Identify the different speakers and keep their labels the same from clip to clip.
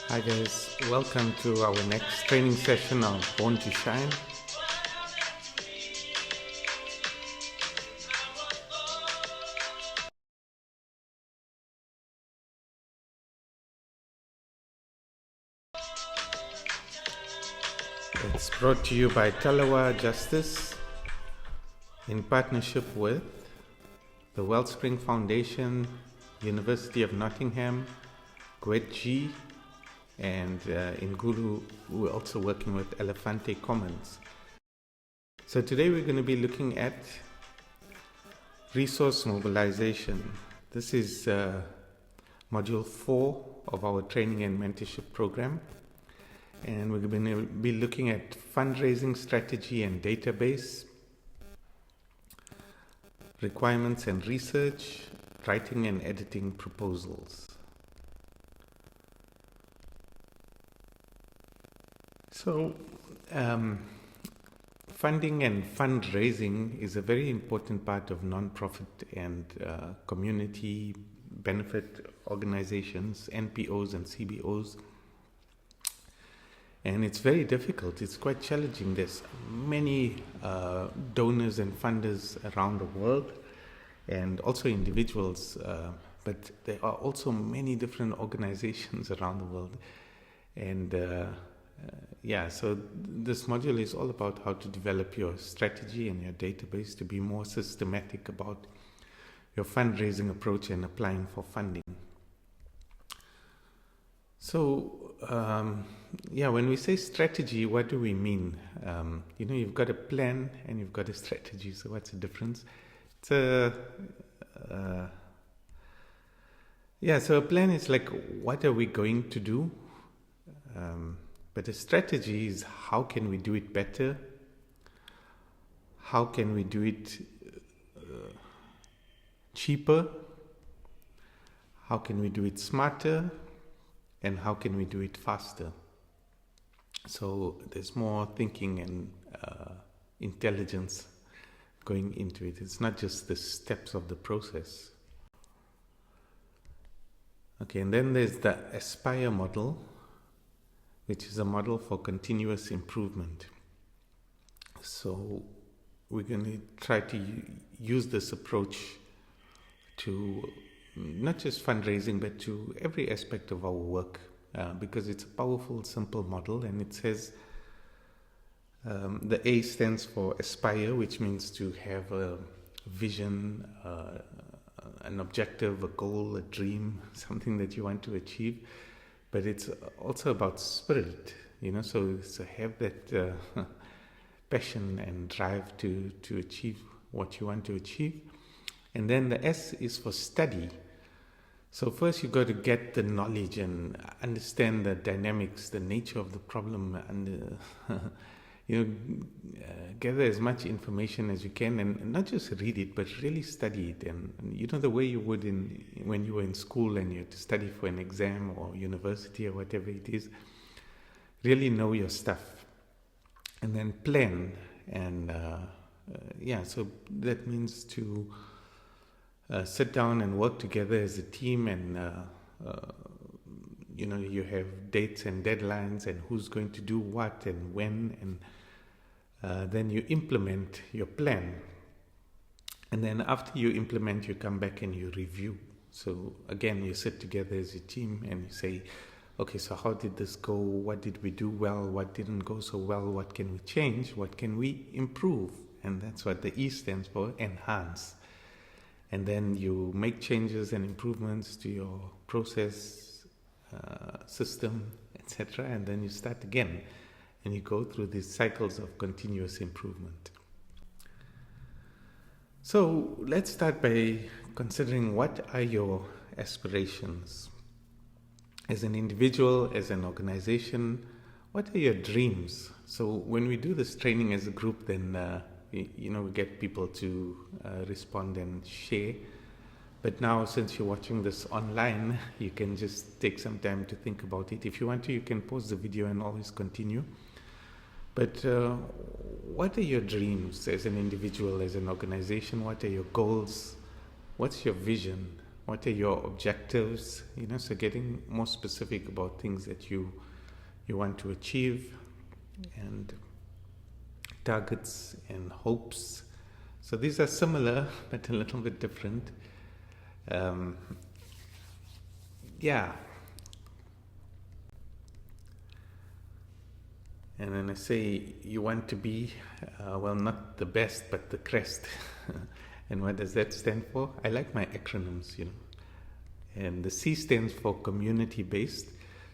Speaker 1: Hi guys, welcome to our next training session of Born to Shine. It's brought to you by Talawa Justice in partnership with the Wellspring Foundation, University of Nottingham, GWEDG, and in Gulu we're also working with Elefante Commons. So today we're going to be looking at resource mobilization. This is module 4 of our training and mentorship program, and we're going to be looking at fundraising strategy and database, requirements and research, writing and editing proposals. So funding and fundraising is a very important part of non-profit and community benefit organizations, NPOs and CBOs. And it's very difficult. It's quite challenging. There's many donors and funders around the world, and also individuals, but there are also many different organizations around the world. And so this module is all about how to develop your strategy and your database to be more systematic about your fundraising approach and applying for funding. So when we say strategy, what do we mean? You've got a plan and you've got a strategy. So what's the difference? So a plan is like, what are we going to do? But a strategy is, how can we do it better? How can we do it cheaper? How can we do it smarter? And how can we do it faster? So there's more thinking and intelligence going into it. It's not just the steps of the process. Okay, and then there's the Aspire model, which is a model for continuous improvement. So we're going to try to use this approach to not just fundraising, but to every aspect of our work, because it's a powerful, simple model. And it says the A stands for Aspire, which means to have a vision, an objective, a goal, a dream, something that you want to achieve. But it's also about spirit, so have that passion and drive to achieve what you want to achieve. And then the S is for study. So first you got to get the knowledge and understand the dynamics, the nature of the problem, and gather as much information as you can, and not just read it, but really study it. And the way you would when you were in school and you had to study for an exam or university or whatever it is. Really know your stuff, and then plan. And so that means to sit down and work together as a team, and you have dates and deadlines and who's going to do what and when, and then you implement your plan. And then after you implement, you come back and you review. So again, you sit together as a team and you say, okay, so how did this go? What did we do well? What didn't go so well? What can we change? What can we improve? And that's what the E stands for, enhance. And then you make changes and improvements to your process, system, etc. And then you start again. And you go through these cycles of continuous improvement. So let's start by considering, what are your aspirations? As an individual, as an organization, what are your dreams? So when we do this training as a group, then we get people to respond and share. But now, since you're watching this online, you can just take some time to think about it. If you want to, you can pause the video and always continue. But what are your dreams as an individual, as an organization? What are your goals? What's your vision? What are your objectives? So getting more specific about things that you want to achieve, and targets and hopes. So these are similar but a little bit different. And then I say you want to be, not the best, but the crest. And what does that stand for? I like my acronyms, And the C stands for community-based.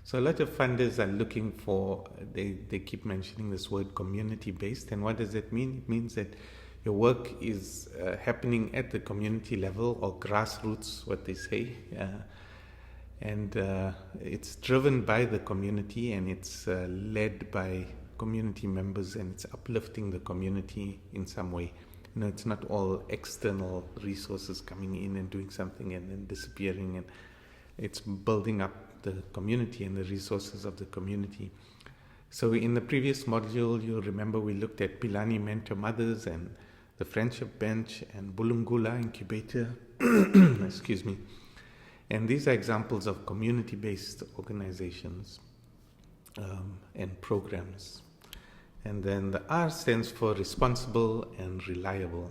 Speaker 1: So a lot of funders are looking for, they keep mentioning this word community-based. And what does that mean? It means that your work is happening at the community level, or grassroots, what they say. And it's driven by the community, and it's led by community members, and it's uplifting the community in some way. It's not all external resources coming in and doing something and then disappearing, and it's building up the community and the resources of the community. So in the previous module, you'll remember we looked at Pilani Mentor Mothers and the Friendship Bench and Bulungula Incubator. Excuse me. And these are examples of community-based organizations and programs. And then the R stands for responsible and reliable.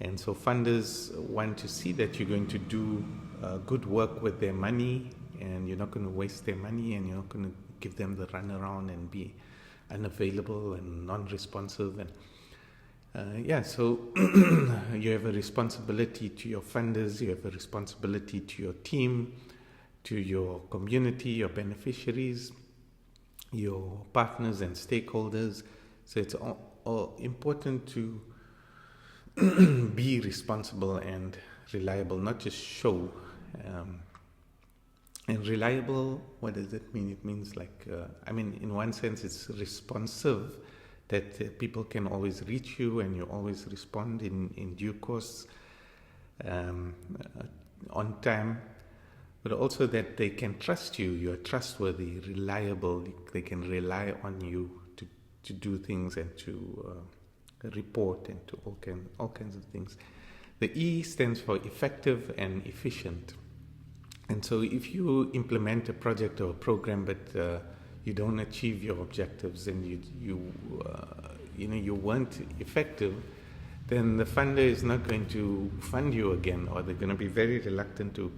Speaker 1: And so funders want to see that you're going to do good work with their money, and you're not going to waste their money, and you're not going to give them the runaround and be unavailable and non-responsive. And so you have a responsibility to your funders, you have a responsibility to your team, to your community, your beneficiaries, your partners and stakeholders. So it's all important to be responsible and reliable, not just show. And reliable, what does it mean? It means in one sense it's responsive, that people can always reach you and you always respond in due course, on time, but also that they can trust you. You're trustworthy, reliable. They can rely on you to do things and to report and to all kinds of things. The E stands for effective and efficient. And so if you implement a project or a program, but you don't achieve your objectives, and you weren't effective, then the funder is not going to fund you again, or they're going to be very reluctant to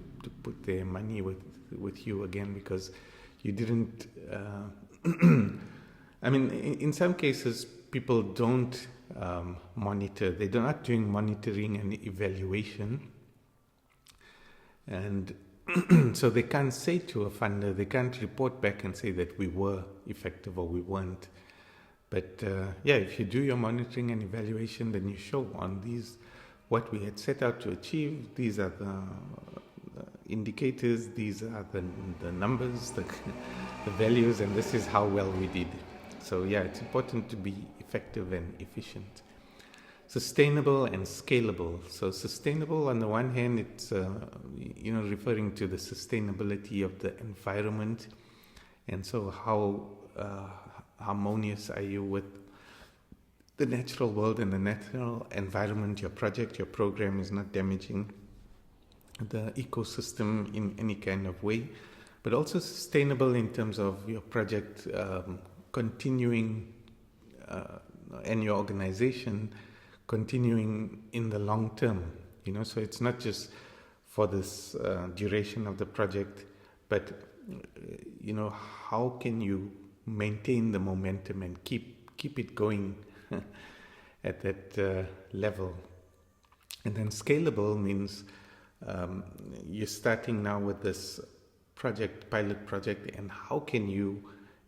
Speaker 1: put their money with you again, because you didn't. In some cases, people don't monitor. They're not doing monitoring and evaluation, and so they can't say to a funder, they can't report back and say that we were effective or we weren't. But if you do your monitoring and evaluation, then you show on these what we had set out to achieve. These are the indicators, these are the numbers, the values, and this is how well we did. So it's important to be effective and efficient. Sustainable and scalable. So sustainable, on the one hand, it's referring to the sustainability of the environment, and so how harmonious are you with the natural world and the natural environment. Your project, your program is not damaging the ecosystem in any kind of way, but also sustainable in terms of your project continuing and your organization continuing in the long term, so it's not just for this duration of the project, but how can you maintain the momentum and keep it going at that level. And then scalable means you're starting now with this pilot project, and how can you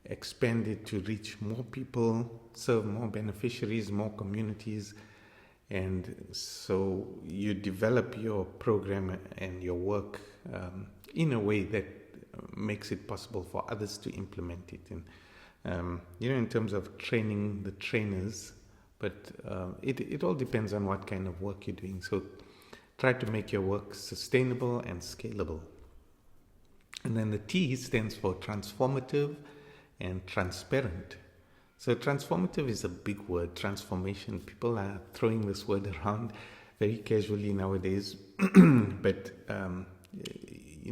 Speaker 1: expand it to reach more people, serve more beneficiaries, more communities. And so you develop your program and your work in a way that makes it possible for others to implement it. And in terms of training the trainers, but it all depends on what kind of work you're doing. So try to make your work sustainable and scalable. And then the T stands for transformative and transparent. So transformative is a big word, transformation. People are throwing this word around very casually nowadays. But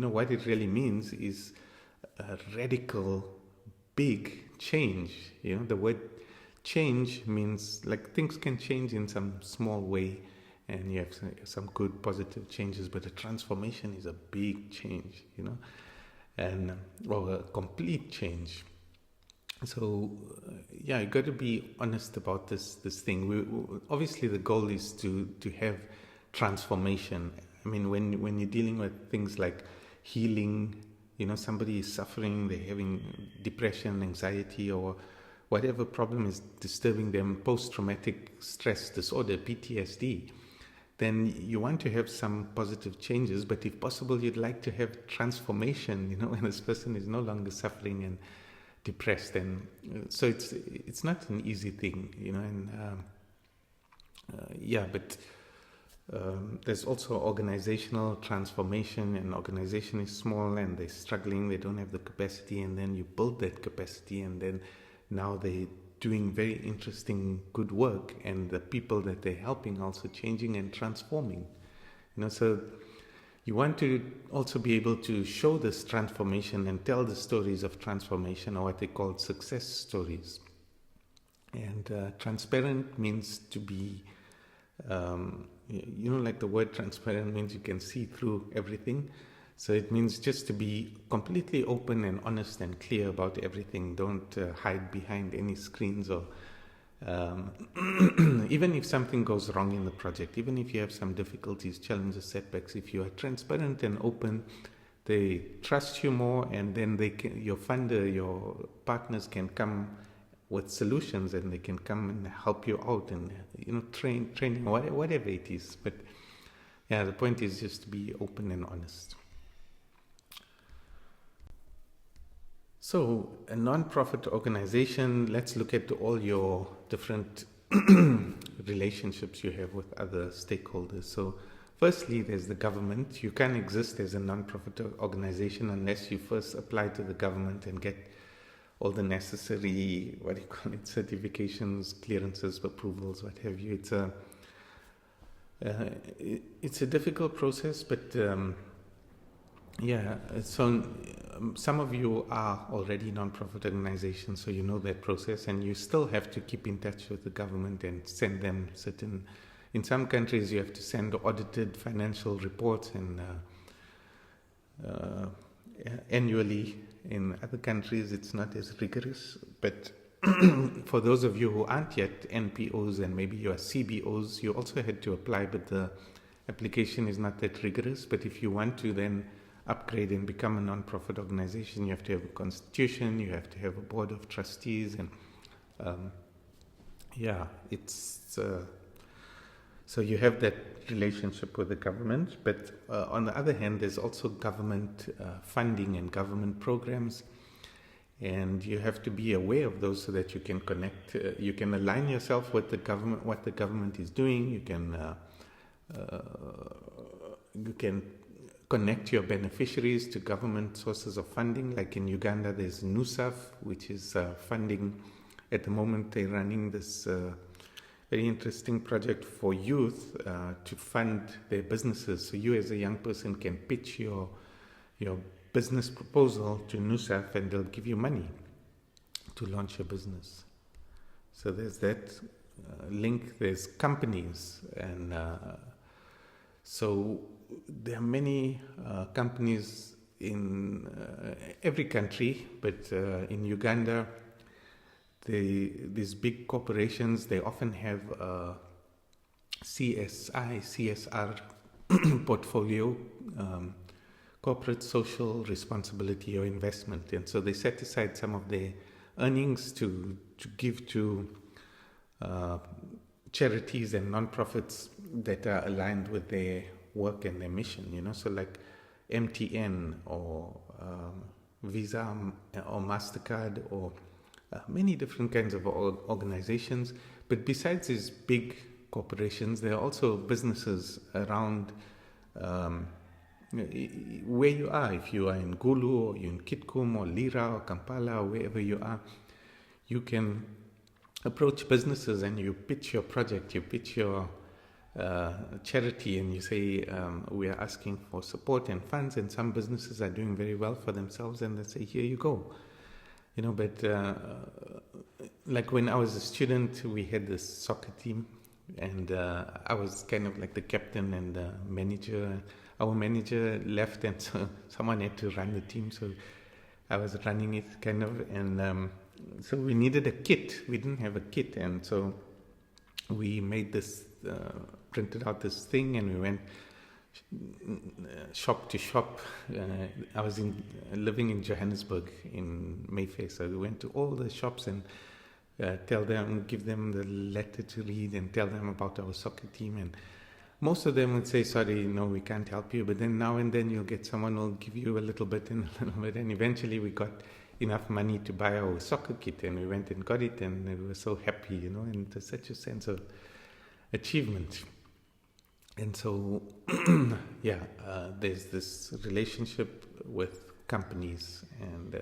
Speaker 1: what it really means is a radical, big change. The word change means like things can change in some small way, and you have some good positive changes, but a transformation is a big change, and or a complete change. So you got to be honest about this thing. Obviously the goal is to have transformation. I mean, when you're dealing with things like healing, somebody is suffering, they're having depression, anxiety, or whatever problem is disturbing them, post-traumatic stress disorder, PTSD, then you want to have some positive changes, but if possible, you'd like to have transformation, when this person is no longer suffering and depressed. And so it's not an easy thing, but there's also organizational transformation, and organization is small and they're struggling, they don't have the capacity, and then you build that capacity, and then now they're doing very interesting, good work, and the people that they're helping also changing and transforming. So you want to also be able to show this transformation and tell the stories of transformation, or what they call success stories. And transparent means to be, like the word transparent means you can see through everything. So it means just to be completely open and honest and clear about everything. Don't hide behind any screens, or even if something goes wrong in the project, even if you have some difficulties, challenges, setbacks, if you are transparent and open, they trust you more, and then your funder, your partners can come with solutions, and they can come and help you out, and training, whatever it is. But the point is just to be open and honest. So a non-profit organization, let's look at all your different relationships you have with other stakeholders. So firstly, there's the government. You can't exist as a non-profit organization unless you first apply to the government and get all the necessary, certifications, clearances, approvals, what have you. It's a difficult process, but so some of you are already non-profit organizations, so you know that process, and you still have to keep in touch with the government and send them in some countries you have to send audited financial reports and annually. In other countries it's not as rigorous, but for those of you who aren't yet NPOs and maybe you are CBOs, you also had to apply, but the application is not that rigorous. But if you want to then upgrade and become a non-profit organization, you have to have a constitution, you have to have a board of trustees, and so you have that relationship with the government. But on the other hand, there's also government funding and government programs, and you have to be aware of those so that you can connect, you can align yourself with the government, what the government is doing. You can connect your beneficiaries to government sources of funding. Like in Uganda, there's NUSAF, which is funding. At the moment, they're running this very interesting project for youth to fund their businesses. So you as a young person can pitch your business proposal to NUSAF, and they'll give you money to launch your business. So there's that link. There's companies, and so there are many companies in every country, but in Uganda, these big corporations, they often have a CSR portfolio, corporate social responsibility or investment, and so they set aside some of their earnings to give to charities and non-profits that are aligned with their work and their mission, so like MTN or Visa or MasterCard or many different kinds of organizations. But besides these big corporations, there are also businesses around where you are. If you are in Gulu or you're in Kitgum or Lira or Kampala or wherever you are, you can approach businesses and you pitch your project, you pitch your charity and you say, we are asking for support and funds, and some businesses are doing very well for themselves and they say, here you go. But like when I was a student, we had this soccer team, and I was kind of like the captain and the manager. Our manager left, and so someone had to run the team, so I was running it kind of, and so we needed a kit. We didn't have a kit, and so we made this, printed out this thing, and we went shop to shop. I was living in Johannesburg in Mayfair, so we went to all the shops and give them the letter to read and tell them about our soccer team. And most of them would say, sorry, no, we can't help you. But then now and then you'll get someone who will give you a little bit and a little bit. And eventually we got enough money to buy our soccer kit, and we went and got it, and we were so happy, and there's such a sense of achievement. And so, there's this relationship with companies and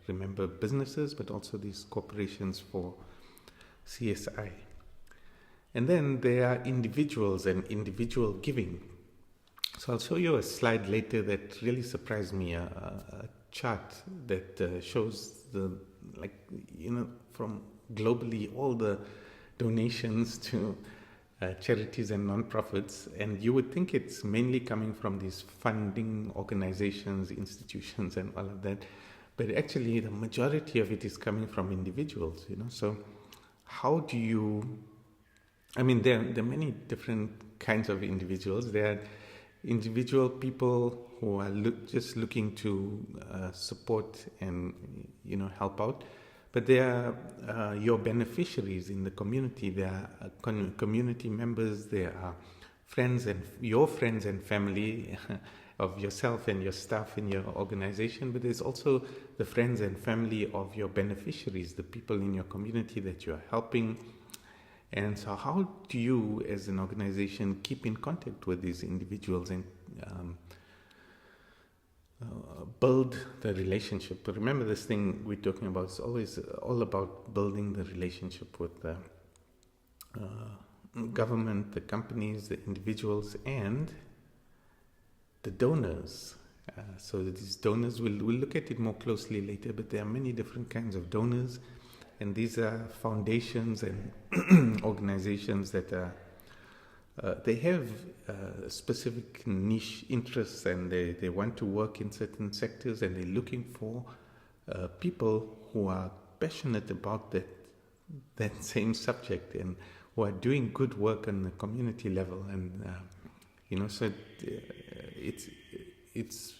Speaker 1: remember businesses, but also these corporations for CSI. And then there are individuals and individual giving. So I'll show you a slide later that really surprised me, a chart that shows from globally all the donations to charities and non-profits, and you would think it's mainly coming from these funding organizations, institutions, and all of that, but actually the majority of it is coming from individuals. So how do you? I mean, there are many different kinds of individuals. There are individual people who are just looking to support and help out. But they are your beneficiaries in the community. They are community members. They are friends and your friends and family of yourself and your staff in your organization. But there's also the friends and family of your beneficiaries, the people in your community that you are helping. And so how do you as an organization keep in contact with these individuals and build the relationship? But remember, this thing we're talking about is always all about building the relationship with the government, the companies, the individuals, and the donors. So these donors, we'll look at it more closely later, but there are many different kinds of donors, and these are foundations and organizations that are they have specific niche interests, and they want to work in certain sectors, and they're looking for people who are passionate about that same subject and who are doing good work on the community level. And so it's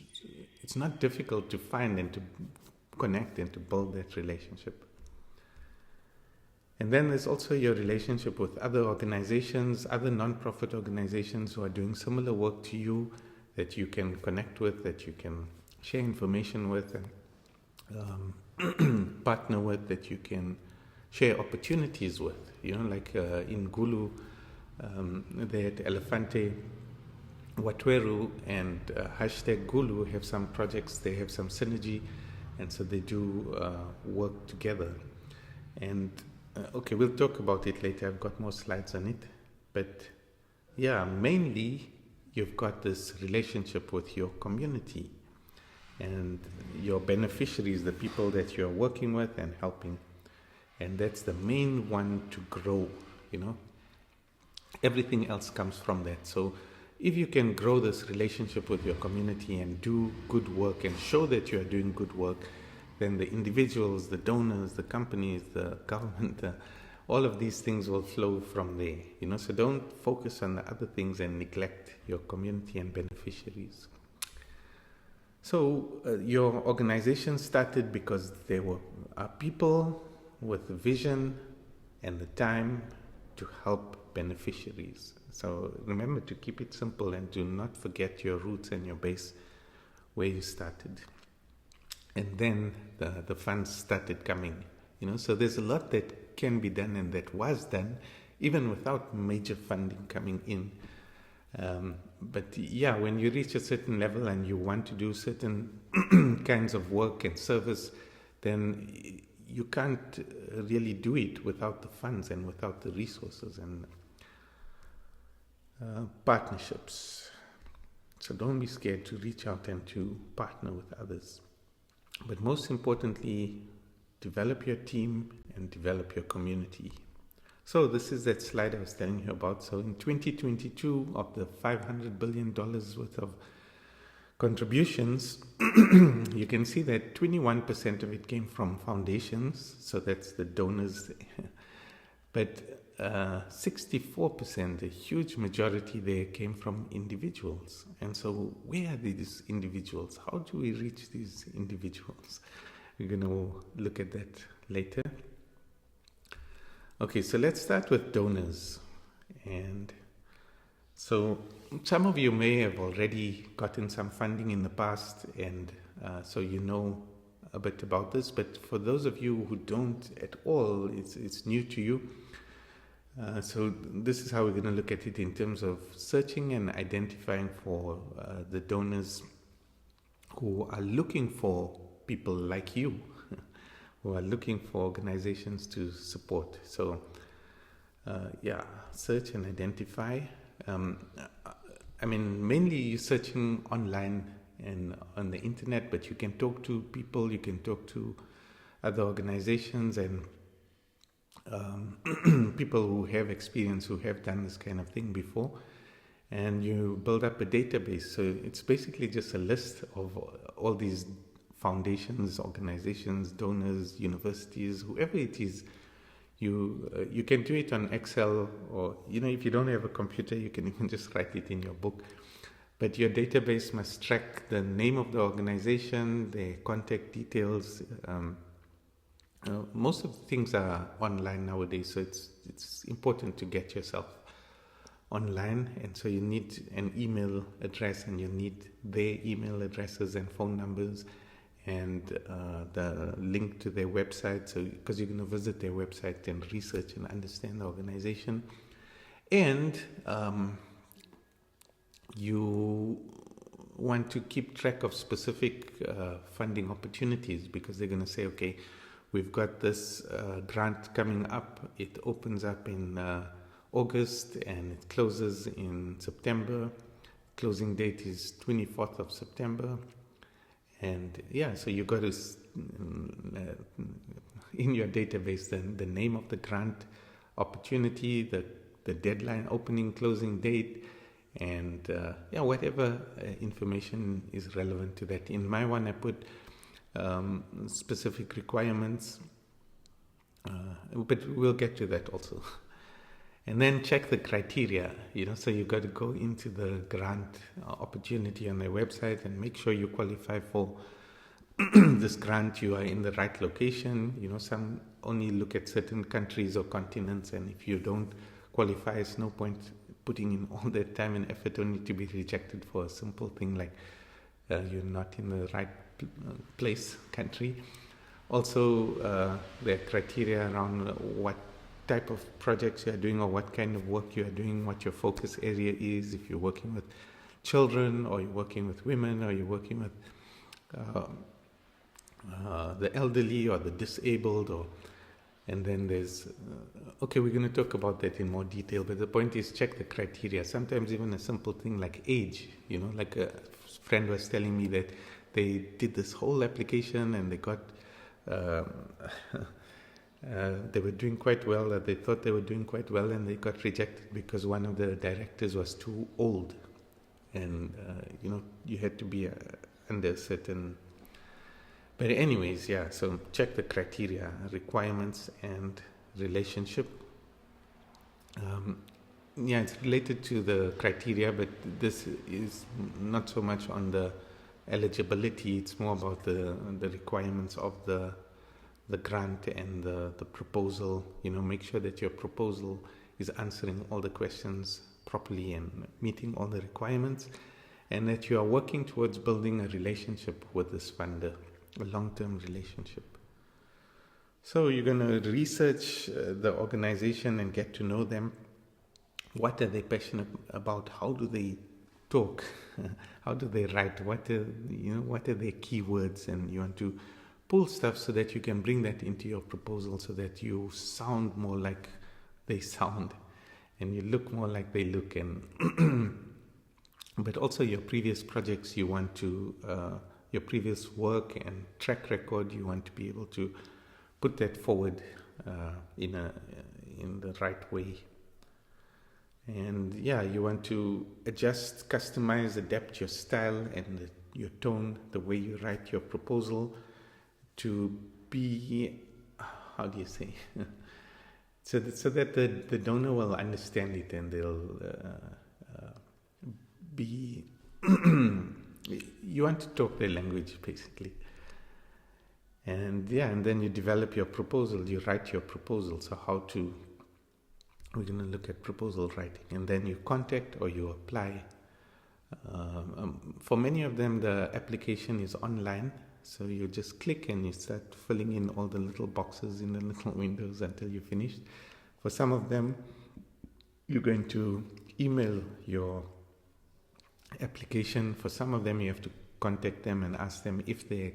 Speaker 1: not difficult to find and to connect and to build that relationship. And then there's also your relationship with other organizations, other non-profit organizations who are doing similar work to you, that you can connect with, that you can share information with and partner with, that you can share opportunities with. Like in Gulu, they had Elefante, Watweru, and #Gulu have some projects, they have some synergy, and so they do work together. And okay, we'll talk about it later. I've got more slides on it. But mainly you've got this relationship with your community and your beneficiaries, the people that you're working with and helping. And that's the main one to grow, Everything else comes from that. So if you can grow this relationship with your community and do good work and show that you are doing good work, then the individuals, the donors, the companies, the government, all of these things will flow from there. So don't focus on the other things and neglect your community and beneficiaries. So your organization started because there are people with the vision and the time to help beneficiaries. So remember to keep it simple and do not forget your roots and your base where you started. And then the funds started coming, So there's a lot that can be done and that was done, even without major funding coming in. But when you reach a certain level and you want to do certain kinds of work and service, then you can't really do it without the funds and without the resources. And Partnerships. So don't be scared to reach out and to partner with others. But most importantly, develop your team and develop your community. So this is that slide I was telling you about. So in 2022, of the $500 billion worth of contributions, you can see that 21% of it came from foundations. So that's the donors. But 64%, a huge majority there, came from individuals. And so where are these individuals? How do we reach these individuals? We're going to look at that later. Okay, so let's start with donors. And so some of you may have already gotten some funding in the past, and so you know a bit about this. But for those of you who don't at all, it's new to you. So this is how we're going to look at it in terms of searching and identifying for the donors who are looking for people like you, who are looking for organizations to support. So search and identify. Mainly you're searching online and on the internet, but you can talk to people, you can talk to other organizations and people who have experience, who have done this kind of thing before, and you build up a database. So it's basically just a list of all these foundations, organizations, donors, universities, whoever it is. You can do it on Excel, or if you don't have a computer, you can even just write it in your book. But your database must track the name of the organization, their contact details. Most of the things are online nowadays, so it's important to get yourself online. And so you need an email address, and you need their email addresses and phone numbers, and the link to their website, so because you're going to visit their website and research and understand the organization. And you want to keep track of specific funding opportunities, because they're going to say, okay, we've got this grant coming up. It opens up in August and it closes in September. Closing date is 24th of September. And so you got to, in your database, the name of the grant opportunity, the deadline, opening, closing date, and whatever information is relevant to that. In my one, I put specific requirements, but we'll get to that also. And then check the criteria, so you got to go into the grant opportunity on their website and make sure you qualify for this grant. You are in the right location. Some only look at certain countries or continents, and if you don't qualify, it's no point putting in all that time and effort only to be rejected for a simple thing like you're not in the right place, country. Also, there are criteria around what type of projects you are doing, or what kind of work you are doing, what your focus area is, if you're working with children, or you're working with women, or you're working with the elderly or the disabled, and then there's we're going to talk about that in more detail, but the point is, check the criteria. Sometimes even a simple thing like age, like a friend was telling me that they did this whole application and they got they were doing quite well, they thought they were doing quite well, and they got rejected because one of the directors was too old, and you had to be under a certain. But anyways, so check the criteria, requirements, and relationship. It's related to the criteria, but this is not so much on the eligibility. It's more about the requirements of the grant and the proposal. Make sure that your proposal is answering all the questions properly and meeting all the requirements, and that you are working towards building a relationship with this funder, a long-term relationship. So you're going to research the organization and get to know them. What are they passionate about? How do they talk? How do they write? What are their keywords? And you want to pull stuff so that you can bring that into your proposal, so that you sound more like they sound, and you look more like they look, and but also your previous projects, you want to your previous work and track record, you want to be able to put that forward in the right way. And yeah, you want to adjust, customize, adapt your style and your tone, the way you write your proposal to be, how do you say, so that the donor will understand it, and they'll be, you want to talk their language basically. And yeah, and then you develop your proposal, you write your proposal. So we're going to look at proposal writing, and then you contact or you apply. For many of them, the application is online, so you just click and you start filling in all the little boxes in the little windows until you finish. For some of them, you're going to email your application. For some of them, you have to contact them and ask them if they're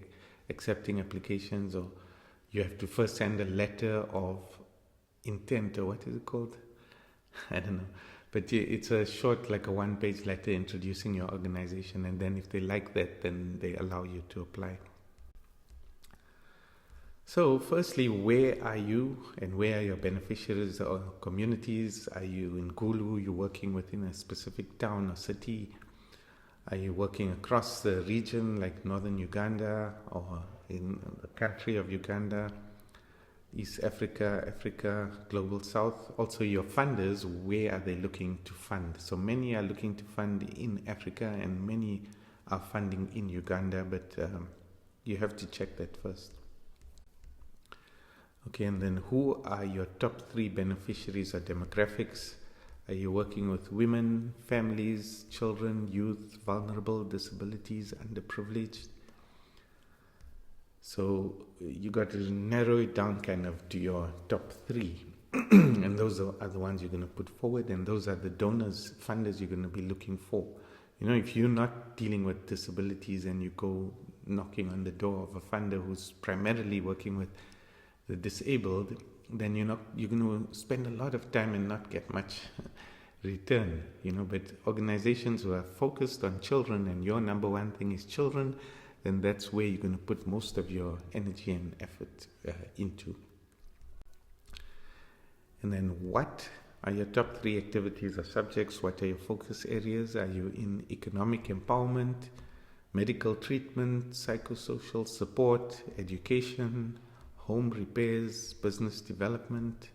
Speaker 1: accepting applications, or you have to first send a letter of intent, or what is it called? I don't know. But it's a short, like a one-page letter introducing your organization, and then if they like that, then they allow you to apply. So firstly, where are you and where are your beneficiaries or communities? Are you in Gulu? You're working within a specific town or city? Are you working across the region like northern Uganda, or in the country of Uganda, East Africa, Africa, Global South? Also your funders, where are they looking to fund? So many are looking to fund in Africa and many are funding in Uganda, but you have to check that first. Okay, and then who are your top 3 beneficiaries or demographics? Are you working with women, families, children, youth, vulnerable, disabilities, underprivileged? So you got to narrow it down kind of to your top 3. And those are the ones you're going to put forward, and those are the donors, funders you're going to be looking for. You know, if you're not dealing with disabilities and you go knocking on the door of a funder who's primarily working with the disabled, then you're going to spend a lot of time and not get much return, you know. But organizations who are focused on children, and your number one thing is children, then that's where you're going to put most of your energy and effort into. And then what are your top 3 activities or subjects? What are your focus areas? Are you in economic empowerment, medical treatment, psychosocial support, education, home repairs, business development?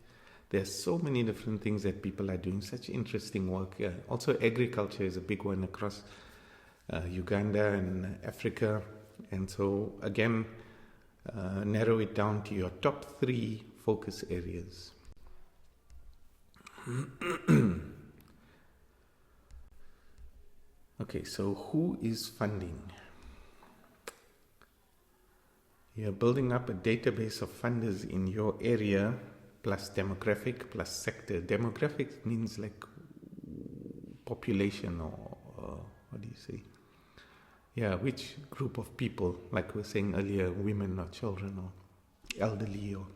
Speaker 1: There's so many different things that people are doing, such interesting work. Also agriculture is a big one across Uganda and Africa. And so again, narrow it down to your top 3 focus areas. Okay, so who is funding? You're building up a database of funders in your area, plus demographic, plus sector. Demographic means like population, or what do you say? Yeah, which group of people, like we were saying earlier, women or children or elderly. Or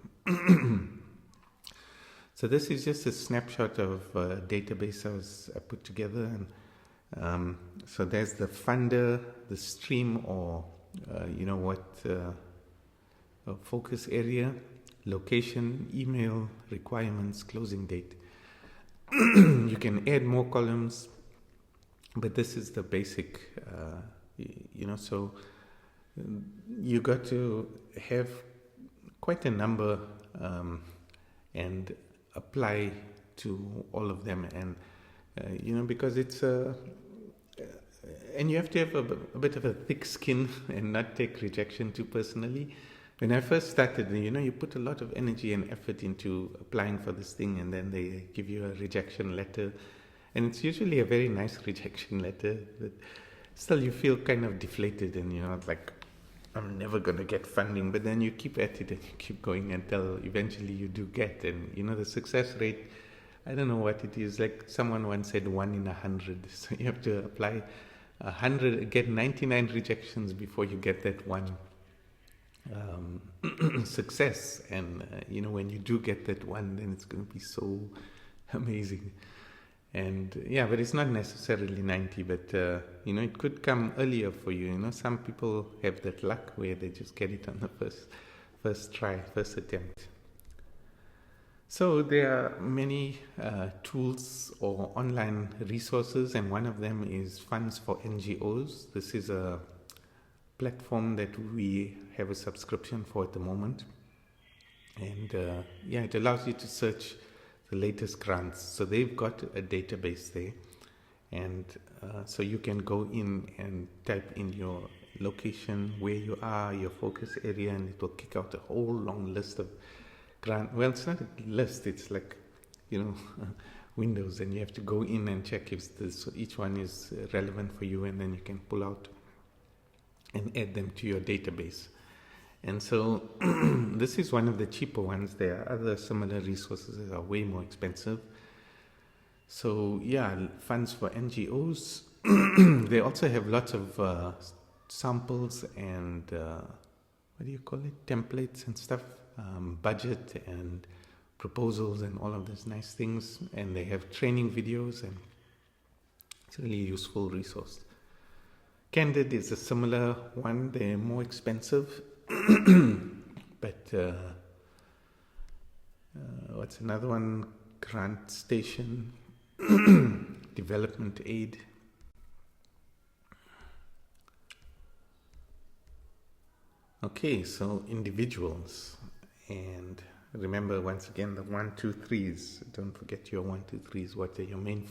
Speaker 1: so this is just a snapshot of a database I put together. And so there's the funder, the stream, or focus area, location, email, requirements, closing date. You can add more columns, but this is the basic, so you got to have quite a number and apply to all of them. And, because it's and you have to have a bit of a thick skin and not take rejection too personally. When I first started, you put a lot of energy and effort into applying for this thing, and then they give you a rejection letter. And it's usually a very nice rejection letter, but still you feel kind of deflated, and like, I'm never going to get funding. But then you keep at it and you keep going until eventually you do get. And, the success rate, I don't know what it is. Like someone once said 1 in 100. So you have to apply 100, get 99 rejections before you get that one success. And when you do get that one, then it's going to be so amazing. And yeah, but it's not necessarily 90, but it could come earlier for you. Some people have that luck where they just get it on the first try, first attempt. So there are many tools or online resources, and one of them is Funds for NGOs. This is a platform that we have a subscription for at the moment. And it allows you to search the latest grants. So they've got a database there, and so you can go in and type in your location, where you are, your focus area, and it will kick out a whole long list of grant. Well, it's not a list, it's like windows, and you have to go in and check if each one is relevant for you, and then you can pull out and add them to your database. And so this is one of the cheaper ones. There are other similar resources that are way more expensive. So yeah, Funds for NGOs. They also have lots of samples and templates and stuff, budget and proposals and all of those nice things. And they have training videos, and it's a really useful resource. Candid is a similar one. They're more expensive. But what's another one? Grant Station, Development Aid. Okay, so individuals, and remember once again the 1, 2, 3s. Don't forget your 1, 2, 3s. What are your main?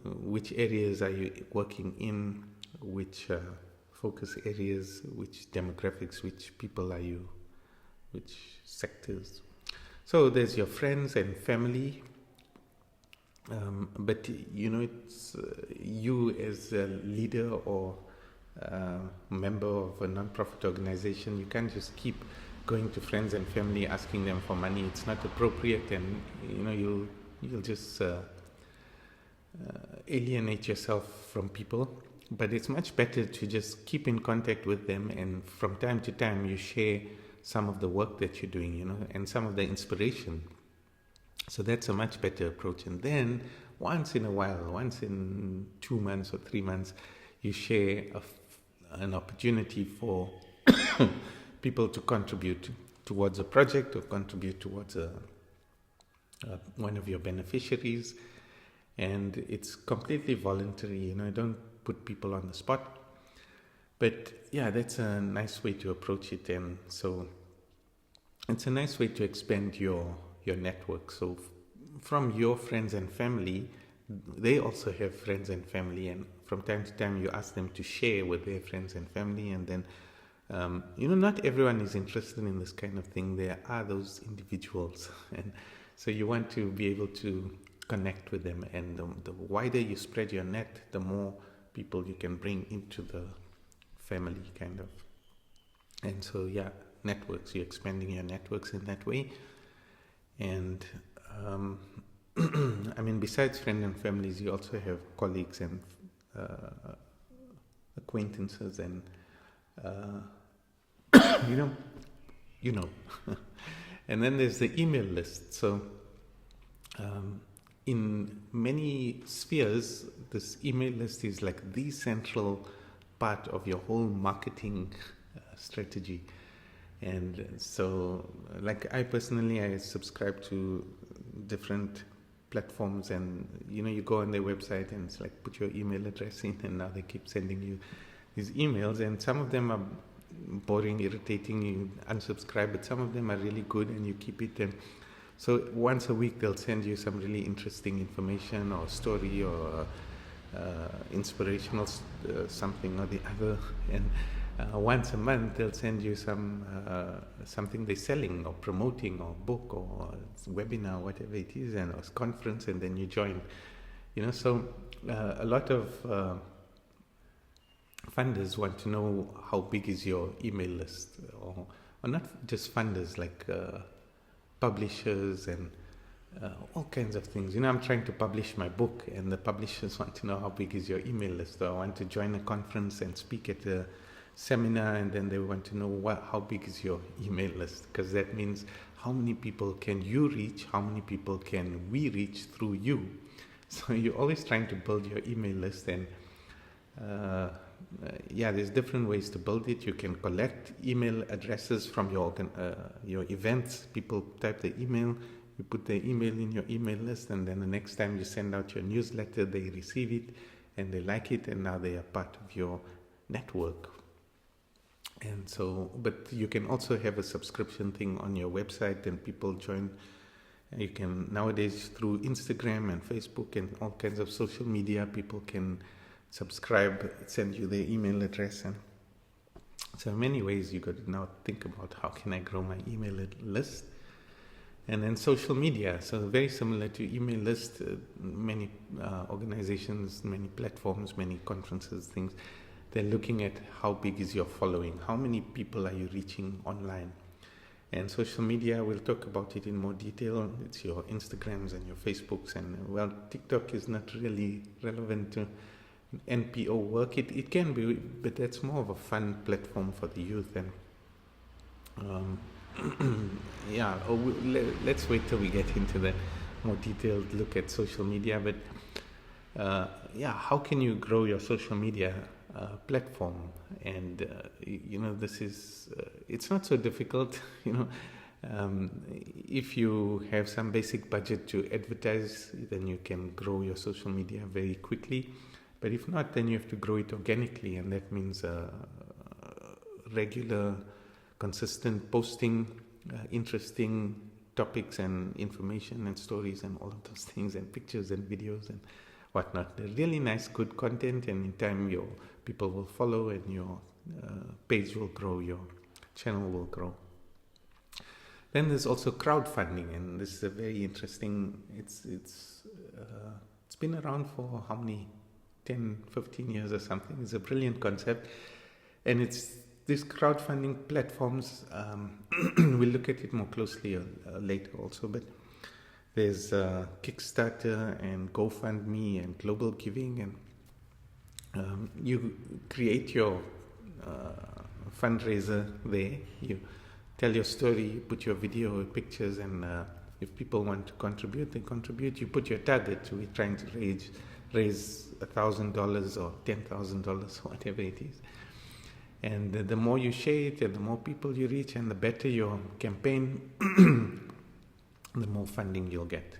Speaker 1: Which areas are you working in? Which focus areas, which demographics, which people are you, which sectors. So there's your friends and family, but it's you as a leader or member of a non-profit organization. You can't just keep going to friends and family asking them for money. It's not appropriate, and you'll just alienate yourself from people. But it's much better to just keep in contact with them, and from time to time you share some of the work that you're doing, and some of the inspiration. So that's a much better approach. And then once in a while, once in 2 months or 3 months, you share an opportunity for people to contribute towards a project or contribute towards one of your beneficiaries. And it's completely voluntary, don't put people on the spot. But yeah, that's a nice way to approach it. And so it's a nice way to expand your network. So from your friends and family, they also have friends and family, and from time to time you ask them to share with their friends and family. And then not everyone is interested in this kind of thing. There are those individuals, and so you want to be able to connect with them. And the wider you spread your net, the more people you can bring into the family, kind of. And so yeah, networks, you're expanding your networks in that way. And besides friends and families, you also have colleagues and acquaintances, and and then there's the email list. So in many spheres, this email list is like the central part of your whole marketing strategy. And so, like I subscribe to different platforms, and you go on their website and it's like, put your email address in, and now they keep sending you these emails, and some of them are boring, irritating, you unsubscribe, but some of them are really good and you keep it. And so once a week they'll send you some really interesting information or story or inspirational something or the other. And once a month they'll send you something they're selling or promoting, or book or webinar, whatever it is, and or conference, and then you join. So a lot of funders want to know how big is your email list, or not just funders, like publishers and all kinds of things. I'm trying to publish my book, and the publishers want to know how big is your email list. Or I want to join a conference and speak at a seminar, and then they want to know how big is your email list, because that means how many people can you reach, how many people can we reach through you, So you're always trying to build your email list, and there's different ways to build it. You can collect email addresses from your events. People type the email, you put the email in your email list, and then the next time you send out your newsletter, they receive it and they like it, and now they are part of your network. And so, but you can also have a subscription thing on your website, and people join. You can nowadays, through Instagram and Facebook and all kinds of social media, people can subscribe, send you their email address, and so in many ways you got to now think about how can I grow my email list. And then social media, so very similar to email list, many organizations, many platforms, many conferences, things, they're looking at how big is your following, how many people are you reaching online. And social media, we'll talk about it in more detail. It's your Instagrams and your Facebooks, and well, TikTok is not really relevant to NPO work. It can be, but that's more of a fun platform for the youth. And let's wait till we get into the more detailed look at social media. But how can you grow your social media platform? And this is it's not so difficult. If you have some basic budget to advertise, then you can grow your social media very quickly. But if not, then you have to grow it organically, and that means regular, consistent posting, interesting topics and information and stories and all of those things, and pictures and videos and whatnot. They're really nice, good content, and in time your people will follow, and your page will grow, your channel will grow. Then there's also crowdfunding, and this is a very interesting. It's been around for how many? 10, 15 years or something. It's a brilliant concept, and it's these crowdfunding platforms. We'll look at it more closely later also, but there's Kickstarter and GoFundMe and Global Giving, and you create your fundraiser there. You tell your story, you put your video, pictures, and if people want to contribute, they contribute. You put your target. We're trying to raise $1,000 or $10,000, whatever it is. And the more you share it, and the more people you reach, and the better your campaign, the more funding you'll get.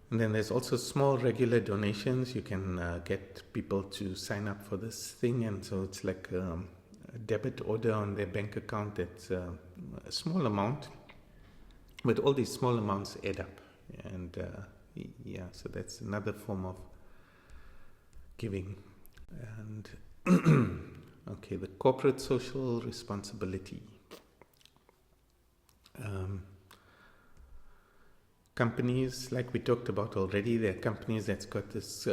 Speaker 1: And then there's also small regular donations. You can get people to sign up for this thing, and so it's like a debit order on their bank account. That's a small amount, but all these small amounts add up, and so that's another form of giving. And okay, the corporate social responsibility. Companies, like we talked about already, there are companies that's got this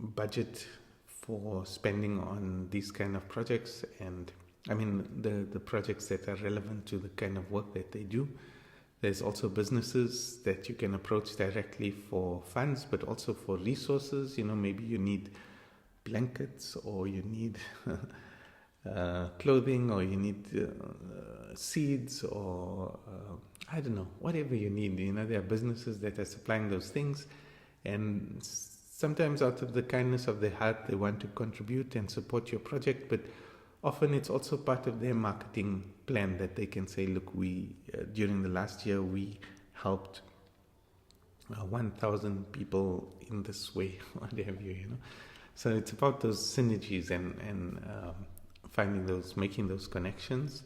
Speaker 1: budget for spending on these kind of projects, and I mean the projects that are relevant to the kind of work that they do. There's also businesses that you can approach directly for funds, but also for resources. Maybe you need blankets, or you need clothing, or you need seeds, or I don't know, whatever you need. There are businesses that are supplying those things, and sometimes out of the kindness of their heart, they want to contribute and support your project, but often it's also part of their marketing plan that they can say, look, we during the last year we helped 1,000 people in this way, whatever So it's about those synergies and making those connections.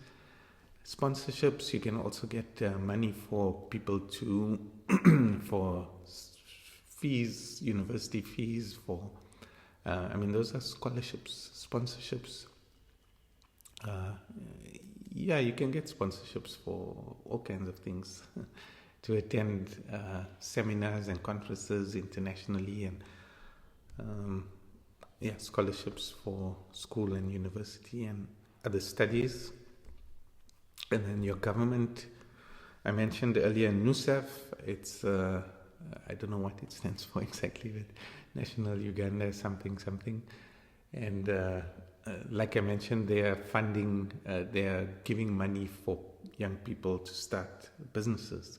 Speaker 1: Sponsorships, you can also get money for people to for fees, university fees, for those are scholarships, sponsorships. You can get sponsorships for all kinds of things to attend seminars and conferences internationally, and scholarships for school and university and other studies. And then your government, I mentioned earlier NUSAF. It's I don't know what it stands for exactly, but National Uganda something, and like I mentioned, they are giving money for young people to start businesses.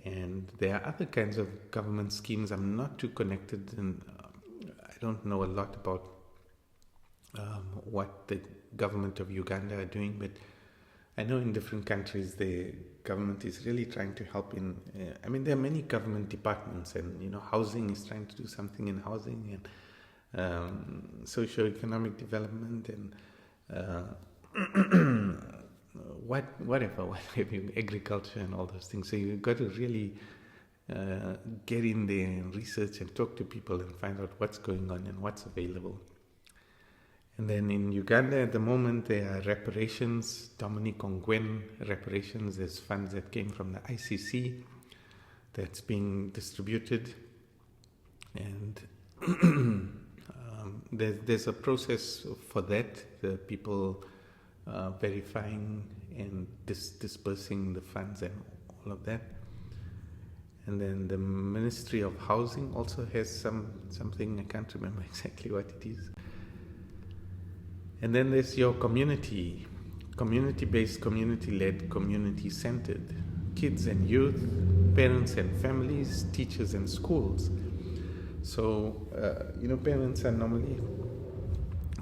Speaker 1: And there are other kinds of government schemes. I'm not too connected, and I don't know a lot about what the government of Uganda are doing, but I know in different countries the government is really trying to help in. There are many government departments, and housing is trying to do something in housing, and socio-economic development, and whatever, agriculture and all those things. So you've got to really get in there and research and talk to people and find out what's going on and what's available. And then in Uganda at the moment there are reparations, Dominic Ongwen reparations. There's funds that came from the ICC that's being distributed, and there's a process for that. The people verifying and dispersing the funds and all of that. And then the Ministry of Housing also has something, I can't remember exactly what it is. And then there's your community-based, community-led, community-centered, kids and youth, parents and families, teachers and schools. So, parents are normally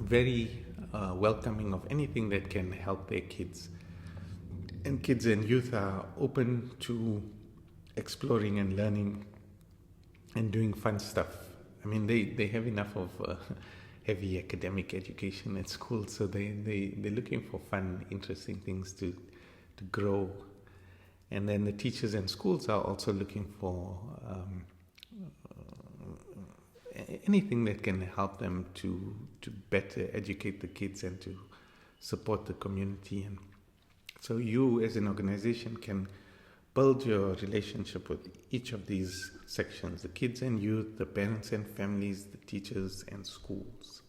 Speaker 1: very welcoming of anything that can help their kids. And kids and youth are open to exploring and learning and doing fun stuff. They have enough of heavy academic education at school, so they're looking for fun, interesting things to grow. And then the teachers and schools are also looking for anything that can help them to better educate the kids and to support the community. And so you as an organization can build your relationship with each of these sections: the kids and youth, the parents and families, the teachers and schools,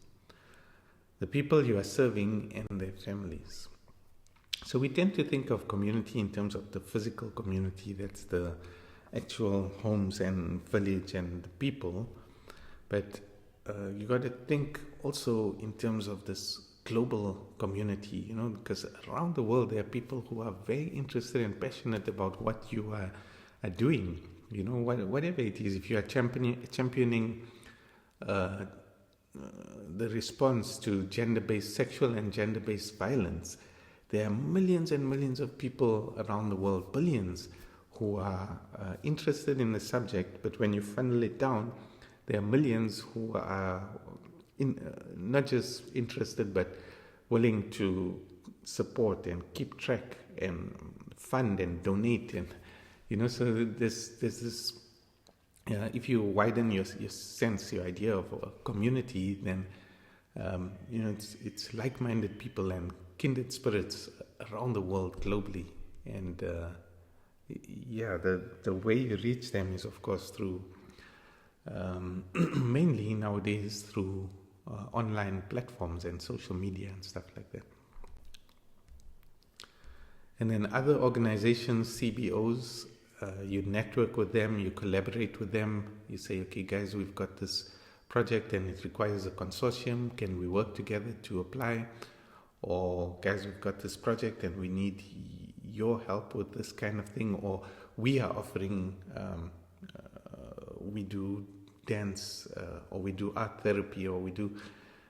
Speaker 1: the people you are serving and their families. So we tend to think of community in terms of the physical community, that's the actual homes and village and the people, but you got to think also in terms of this global community, because around the world there are people who are very interested and passionate about what you are doing, whatever it is. If you are championing the response to sexual and gender-based violence, there are millions and millions of people around the world, billions, who are interested in the subject, but when you funnel it down, there are millions who are not just interested but willing to support and keep track and fund and donate, and so there's this if you widen your sense, your idea of a community, then it's like-minded people and kindred spirits around the world globally. And the way you reach them is of course through mainly nowadays through online platforms and social media and stuff like that. And then other organizations, CBOs, you network with them, you collaborate with them, you say, okay guys, we've got this project and it requires a consortium, can we work together to apply? Or guys, we've got this project and we need your help with this kind of thing, or we are offering, we do dance, or we do art therapy, or we do,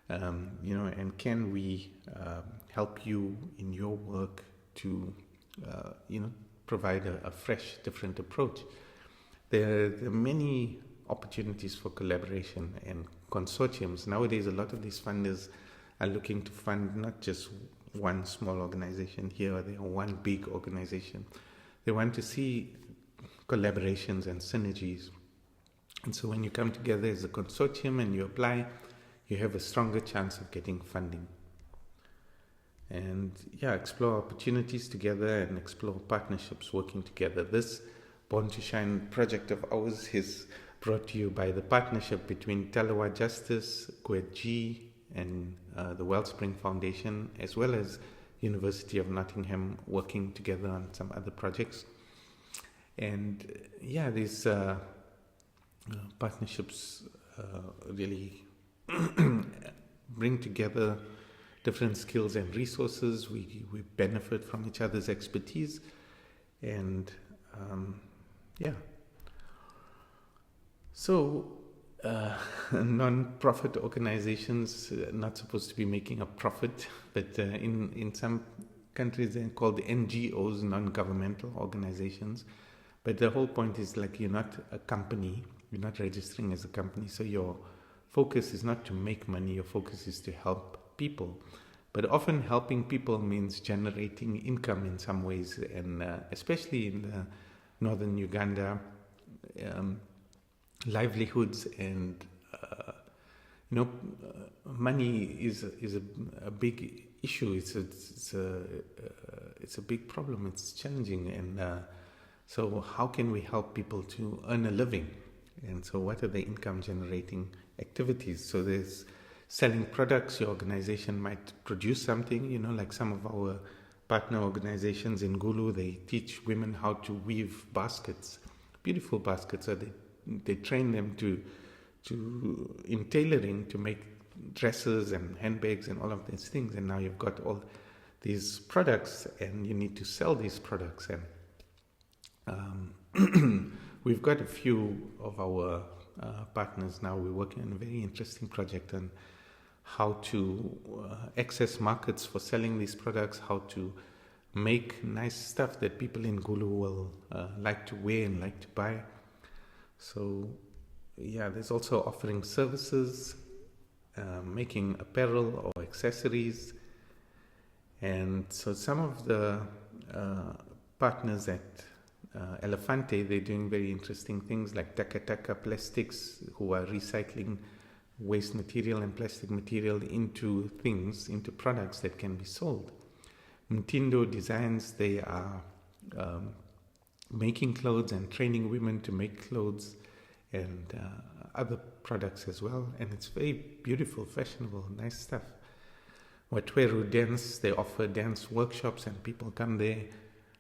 Speaker 1: and can we help you in your work to, provide a fresh, different approach. There are many opportunities for collaboration and consortiums. Nowadays, a lot of these funders are looking to fund not just one small organization here or there, or one big organization. They want to see collaborations and synergies. And so when you come together as a consortium and you apply, you have a stronger chance of getting funding. And explore opportunities together and explore partnerships working together. This Born to Shine project of ours is brought to you by the partnership between Talawa Justice, GWEG, and the Wellspring Foundation, as well as University of Nottingham, working together on some other projects. And these partnerships really bring together different skills and resources. We benefit from each other's expertise, and Yeah. So, non-profit organizations are not supposed to be making a profit, but in some countries they're called NGOs, non-governmental organizations. But the whole point is like you're not a company, you're not registering as a company, so your focus is not to make money, your focus is to help people. But often helping people means generating income in some ways, and especially in northern Uganda, livelihoods and money is a big issue. It's a big problem. It's challenging, and so how can we help people to earn a living? And so what are the income generating activities? So there's selling products. Your organization might produce something, like some of our partner organizations in Gulu, they teach women how to weave baskets, beautiful baskets. So they train them in tailoring to make dresses and handbags and all of these things. And now you've got all these products and you need to sell these products. And we've got a few of our partners now. We're working on a very interesting project on how to access markets for selling these products, how to make nice stuff that people in Gulu will like to wear and like to buy. So yeah, there's also offering services, making apparel or accessories. And so some of the partners at Elefante, they're doing very interesting things like Taka Plastics, who are recycling waste material and plastic material into products that can be sold. Mtindo Designs, they are making clothes and training women to make clothes and other products as well. And it's very beautiful, fashionable, nice stuff. Watweru Dance, they offer dance workshops and people come there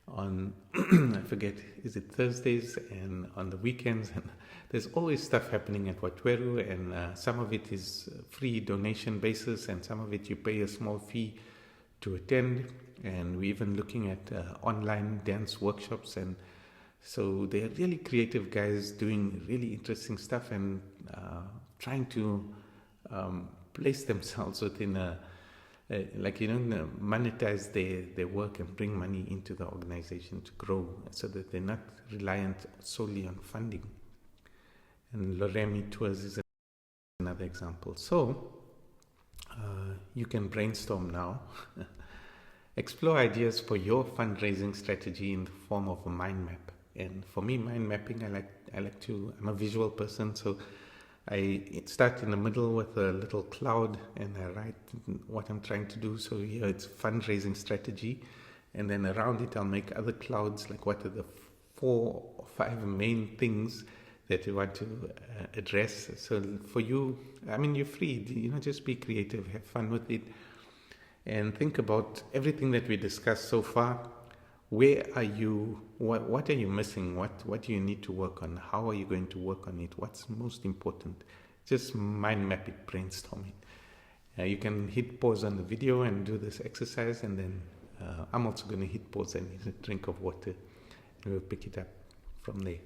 Speaker 1: on, I forget, is it Thursdays and on the weekends? And there's always stuff happening at Watweru, and some of it is free donation basis and some of it you pay a small fee to attend. And we're even looking at online dance workshops, and so they're really creative guys doing really interesting stuff and trying to place themselves within monetize their work and bring money into the organization to grow so that they're not reliant solely on funding. And Loremi Tours is another example. So you can brainstorm now. Explore ideas for your fundraising strategy in the form of a mind map. And for me, mind mapping, I'm a visual person, so I start in the middle with a little cloud and I write what I'm trying to do. So here it's fundraising strategy, and then around it I'll make other clouds, like what are the 4 or 5 main things that you want to address. So for you, you're free, just be creative, have fun with it, and think about everything that we discussed so far. Where are you? What are you missing? What do you need to work on? How are you going to work on it? What's most important? Just mind map it, brainstorm it. You can hit pause on the video and do this exercise, and then I'm also going to hit pause and need a drink of water, and we'll pick it up from there.